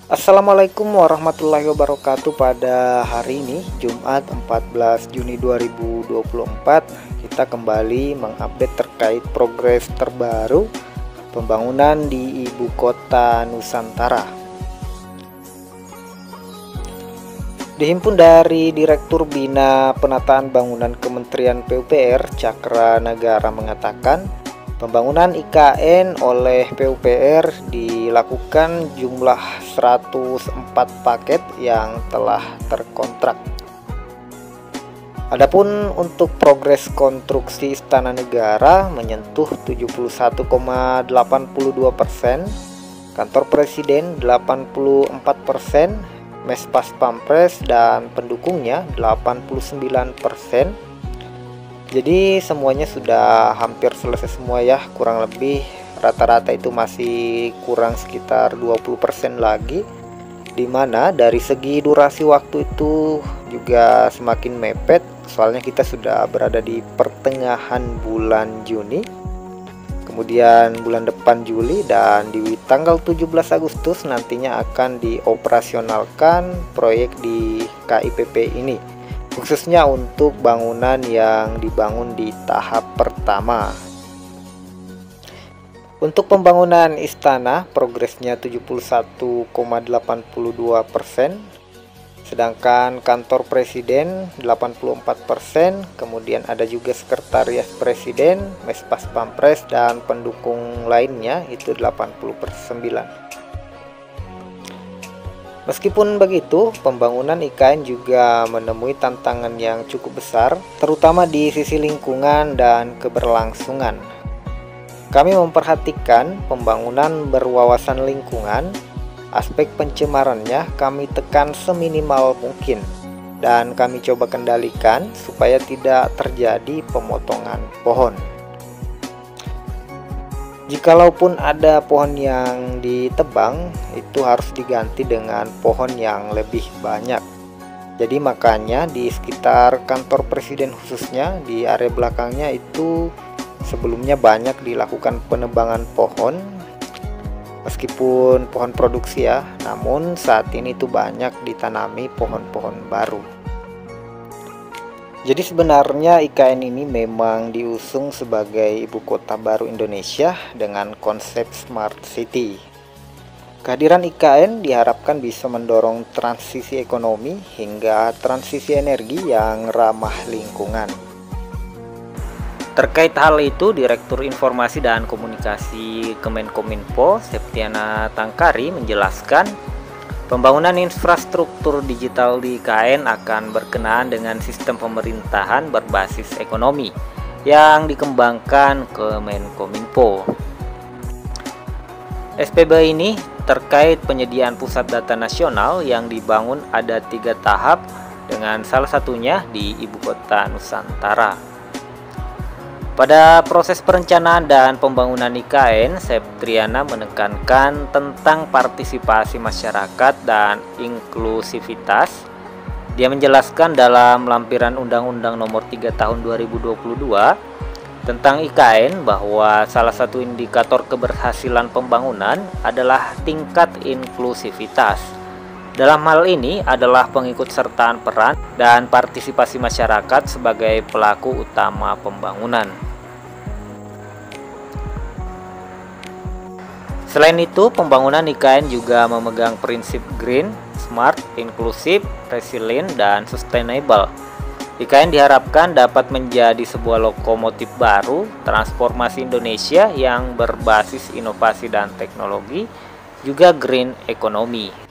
Assalamualaikum warahmatullahi wabarakatuh. Pada hari ini Jumat 14 Juni 2024 kita kembali mengupdate terkait progres terbaru pembangunan di ibu kota Nusantara. Dihimpun dari Direktur Bina Penataan Bangunan Kementerian PUPR, Cakra Nagara mengatakan, pembangunan IKN oleh PUPR dilakukan jumlah 104 paket yang telah terkontrak. Adapun untuk progres konstruksi Istana Negara menyentuh 71,82%, Kantor Presiden 84%, Mespas Pampres dan pendukungnya 89%. Jadi semuanya sudah hampir selesai semua ya, kurang lebih rata-rata itu masih kurang sekitar 20% lagi, dimana dari segi durasi waktu itu juga semakin mepet, soalnya kita sudah berada di pertengahan bulan Juni, kemudian bulan depan Juli, dan di tanggal 17 Agustus nantinya akan dioperasionalkan proyek di KIPP ini, khususnya untuk bangunan yang dibangun di tahap pertama. Untuk pembangunan istana progresnya 71,82%, sedangkan kantor presiden 84%, kemudian ada juga sekretariat presiden, Mespas Pampres dan pendukung lainnya itu 89%. Meskipun begitu, pembangunan IKN juga menemui tantangan yang cukup besar, terutama di sisi lingkungan dan keberlangsungan. Kami memperhatikan pembangunan berwawasan lingkungan, aspek pencemarannya kami tekan seminimal mungkin, dan kami coba kendalikan supaya tidak terjadi pemotongan pohon. Jikalaupun ada pohon yang ditebang, itu harus diganti dengan pohon yang lebih banyak. Jadi makanya di sekitar kantor presiden khususnya di area belakangnya itu sebelumnya banyak dilakukan penebangan pohon. Meskipun pohon produksi ya, namun saat ini itu banyak ditanami pohon-pohon baru. Jadi sebenarnya IKN ini memang diusung sebagai ibu kota baru Indonesia dengan konsep Smart City. Kehadiran IKN diharapkan bisa mendorong transisi ekonomi hingga transisi energi yang ramah lingkungan. Terkait hal itu, Direktur Informasi dan Komunikasi Kemenkominfo, Septiana Tangkari menjelaskan, pembangunan infrastruktur digital di IKN akan berkenaan dengan sistem pemerintahan berbasis ekonomi yang dikembangkan Kemenkominfo. SPB ini terkait penyediaan pusat data nasional yang dibangun ada 3 tahap, dengan salah satunya di ibu kota Nusantara. Pada proses perencanaan dan pembangunan IKN, Septriana menekankan tentang partisipasi masyarakat dan inklusivitas. Dia menjelaskan dalam lampiran Undang-Undang Nomor 3 Tahun 2022 tentang IKN bahwa salah satu indikator keberhasilan pembangunan adalah tingkat inklusivitas. Dalam hal ini adalah pengikutsertaan peran dan partisipasi masyarakat sebagai pelaku utama pembangunan. Selain itu, pembangunan IKN juga memegang prinsip green, smart, inklusif, resilient, dan sustainable. IKN diharapkan dapat menjadi sebuah lokomotif baru transformasi Indonesia yang berbasis inovasi dan teknologi, juga green economy.